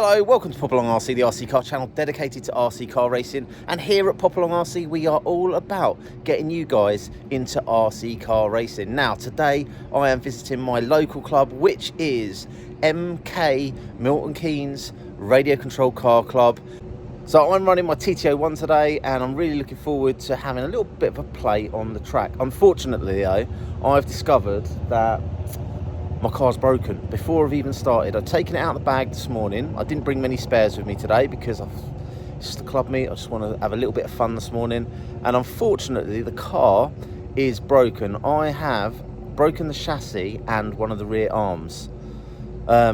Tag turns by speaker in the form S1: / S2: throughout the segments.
S1: Hello, welcome to Popalong RC, the RC car channel dedicated to RC car racing. And here at Popalong RC, we are all about getting you guys into RC car racing. Now, today I am visiting my local club, which is MK Milton Keynes Radio Control Car Club. So I'm running my TT01 today, and I'm really looking forward to having a little bit of a play on the track. Unfortunately, though, I've discovered that my car's broken before I've even started. I've taken it out of the bag this morning. I didn't bring many spares with me today because it's just a club meet. I just want to have a little bit of fun this morning. And unfortunately, the car is broken. I have broken the chassis and one of the rear arms. I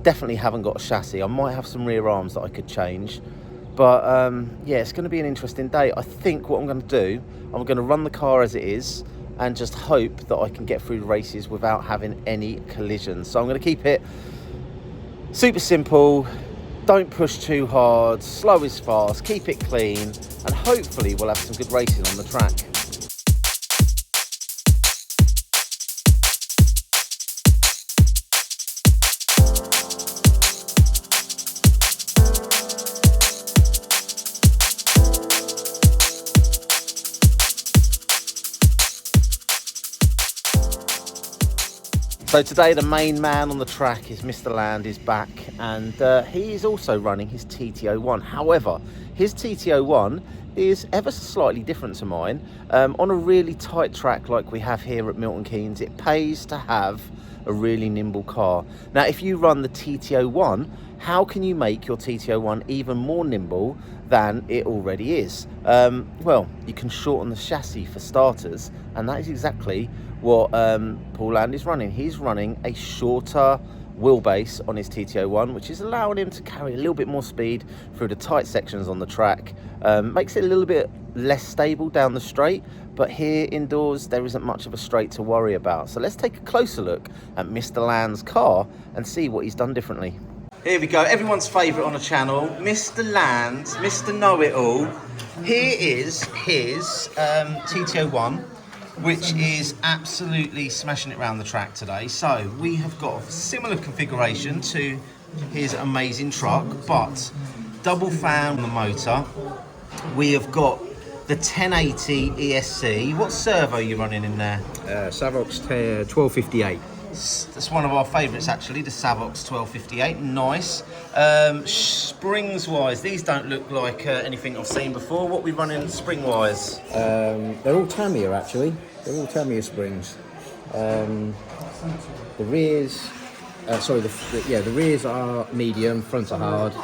S1: definitely haven't got a chassis. I might have some rear arms that I could change. But yeah, it's going to be an interesting day. I think what I'm going to do, I'm going to run the car as it is and just hope that I can get through the races without having any collisions. So I'm going to keep it super simple, don't push too hard, slow is fast, keep it clean, and hopefully we'll have some good racing on the track. So today the main man on the track is Mr. Land is back, and he is also running his TT01. However, his TT01 is ever so slightly different to mine. On a really tight track like we have here at Milton Keynes, it pays to have a really nimble car. Now, if you run the TT01, how can you make your TT01 even more nimble than it already is? Well, you can shorten the chassis for starters, and that is exactly what Paul Land is running. He's running a shorter wheelbase on his TT01, which is allowing him to carry a little bit more speed through the tight sections on the track. Makes it a little bit less stable down the straight, but here indoors there isn't much of a straight to worry about. So let's take a closer look at Mr. Land's car and see what he's done differently. Here we go, everyone's favourite on the channel, Mr. Land, Mr. Know-It-All. Here is his TT01, which is absolutely smashing it around the track today. So we have got a similar configuration to his amazing truck, but double fan on the motor. We have got the 1080 ESC. What servo are you running in there?
S2: Savox 1258.
S1: That's one of our favourites actually, the Savox 1258, nice. Springs wise, these don't look like anything I've seen before. What are we running spring wise?
S2: They're all Tamiya actually, they're all Tamiya springs. The rears, the rears are medium, fronts are hard.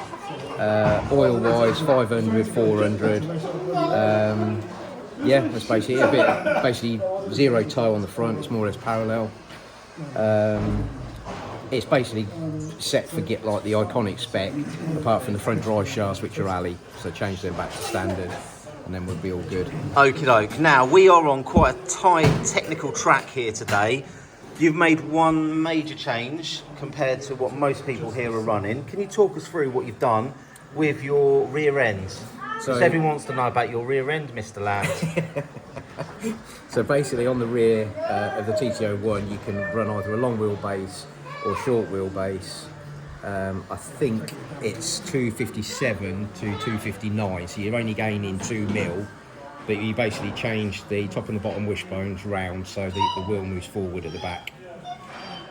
S2: Oil wise, 500, 400. Yeah, that's basically it. Basically zero toe on the front, it's more or less parallel. It's basically set for get like the iconic spec, apart from the front drive shafts, which are alley, so change them back to standard and then we'll be all good.
S1: Okie doke. Now we are on quite a tight technical track here today. You've made one major change compared to what most people here are running. Can you talk us through what you've done with your rear end? So everyone wants to know about your rear end, Mr. Land.
S2: So basically on the rear of the TT01 you can run either a long wheelbase or short wheelbase. I think it's 257 to 259, so you're only gaining 2 mil, but you basically change the top and the bottom wishbones round so the wheel moves forward at the back.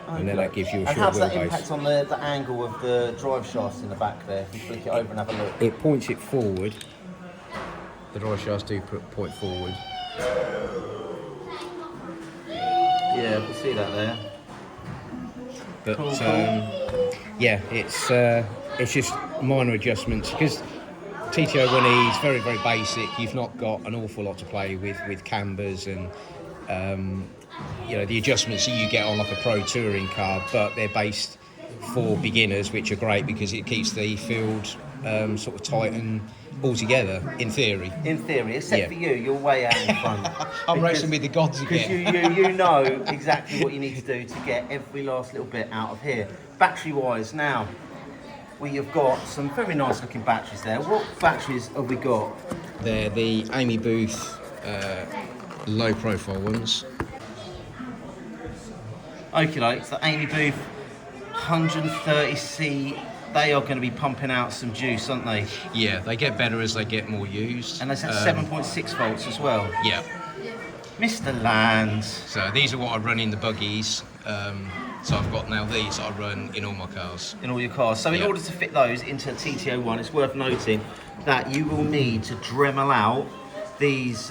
S2: Okay. And then that gives you a short wheelbase. And how's that impact on the angle of the drive shafts in the back there? If you flick it over and have a look. It points it forward. The drive shafts do point forward.
S1: Yeah, we can see that there.
S2: But cool. Yeah, it's just minor adjustments because TT01E is very, very basic. You've not got an awful lot to play with cambers and the adjustments that you get on like a pro touring car, but they're based for beginners, which are great because it keeps the field sort of tight and all together, in theory. In theory, except for you, you're way out in front. I'm racing with the gods again.
S1: Because you know exactly what you need to do to get every last little bit out of here. Battery-wise, now, we have got some very nice looking batteries there. What batteries have we got?
S2: They're the Amy Booth low profile ones.
S1: Okay, like the Amy Booth 130C they are going to be pumping out some juice, aren't they?
S2: Yeah, they get better as they get more used.
S1: And that's at 7.6 volts as well.
S2: Yeah.
S1: Mr. Land.
S2: So these are what I run in the buggies. So I've got now these I run in all my cars.
S1: In all your cars. So in order to fit those into a TT01, it's worth noting that you will need to Dremel out these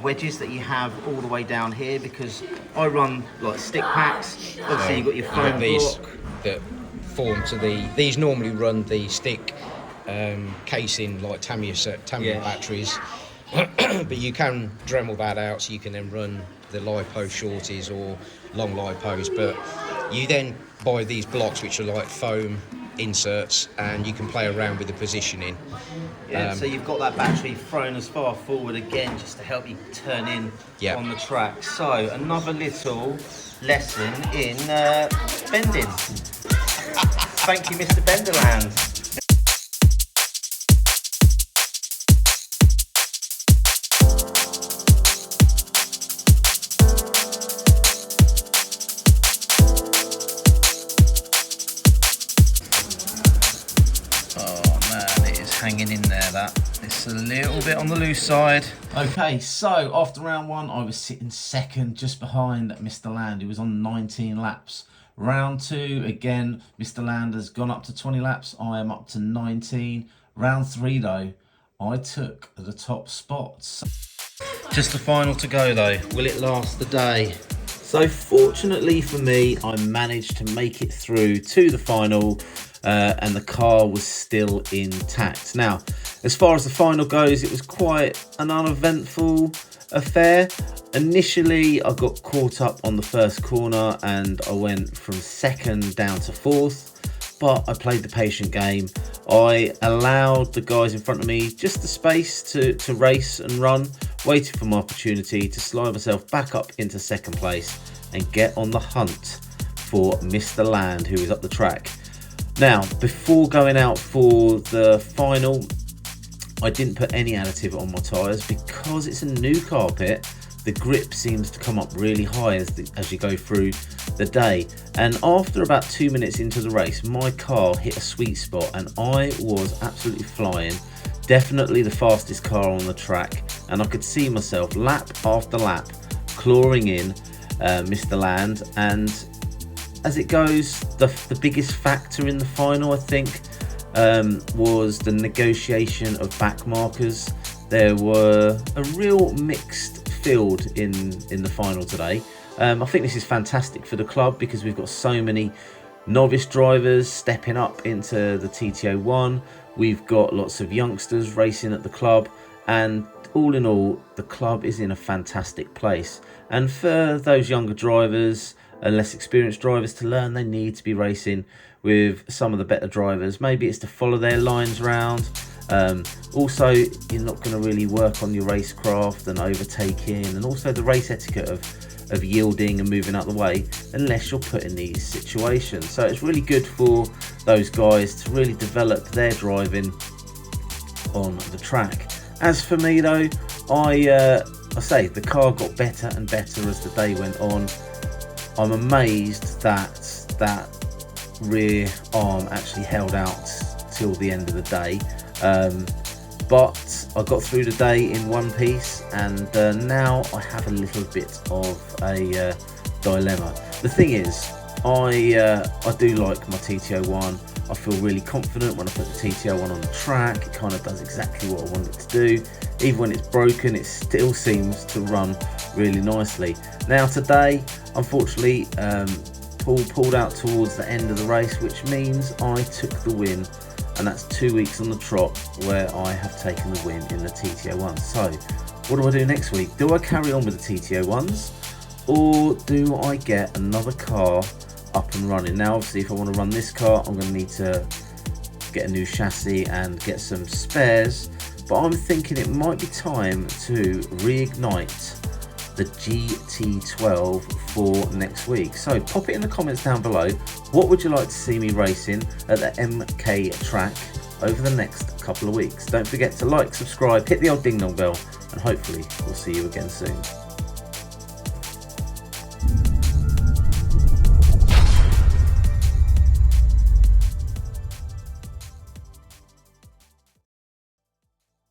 S1: wedges that you have all the way down here, because I run like stick packs. Obviously you've got your foam
S2: these
S1: block.
S2: that form to these normally run the stick casing like Tamiya batteries. But you can Dremel that out so you can then run the lipo shorties or long lipos. But you then buy these blocks which are like foam inserts, and you can play around with the positioning.
S1: Yeah, so you've got that battery thrown as far forward again just to help you turn in on the track. So another little lesson in bending. Thank you, Mr. Benderland. Hanging in there, that it's a little bit on the loose side. Okay, so after round one I was sitting second, just behind Mr. Land, who was on 19 laps. Round two, again Mr. Land has gone up to 20 laps, I am up to 19. Round three though, I took the top spots. Just the final to go though, will it last the day? So fortunately for me, I managed to make it through to the final, and the car was still intact. Now, as far as the final goes, it was quite an uneventful affair. Initially, I got caught up on the first corner and I went from second down to fourth, but I played the patient game. I allowed the guys in front of me just the space to race and run, waited for my opportunity to slide myself back up into second place and get on the hunt for Mr. Land, who is up the track. Now, before going out for the final, I didn't put any additive on my tyres because it's a new carpet. The grip seems to come up really high as you go through the day. And after about 2 minutes into the race, my car hit a sweet spot and I was absolutely flying. Definitely the fastest car on the track. And I could see myself lap after lap clawing in Mr. Land. And as it goes, the biggest factor in the final, I think, was the negotiation of back markers. There were a real mixed field in the final today. I think this is fantastic for the club because we've got so many novice drivers stepping up into the TT01. We've got lots of youngsters racing at the club, and all in all, the club is in a fantastic place. And for those younger drivers and less experienced drivers to learn, they need to be racing with some of the better drivers. Maybe it's to follow their lines round. Also, you're not going to really work on your racecraft and overtaking, and also the race etiquette of yielding and moving out the way unless you're put in these situations. So it's really good for those guys to really develop their driving on the track. As for me though, I say the car got better and better as the day went on. I'm amazed that that rear arm actually held out till the end of the day, but I got through the day in one piece, and now I have a little bit of a dilemma. The thing is, I do like my TT01. I feel really confident when I put the TT01 on the track. It kind of does exactly what I want it to do. Even when it's broken, it still seems to run really nicely. Now today, unfortunately, Paul pulled out towards the end of the race, which means I took the win, and that's 2 weeks on the trot where I have taken the win in the TT01. So what do I do next week? Do I carry on with the TT01s, or do I get another car up and running? Now obviously if I want to run this car, I'm going to need to get a new chassis and get some spares, but I'm thinking it might be time to reignite the GT12 for next week. So pop it in the comments down below. What would you like to see me racing at the MK track over the next couple of weeks? Don't forget to like, subscribe, hit the old ding dong bell, and hopefully we'll see you again soon.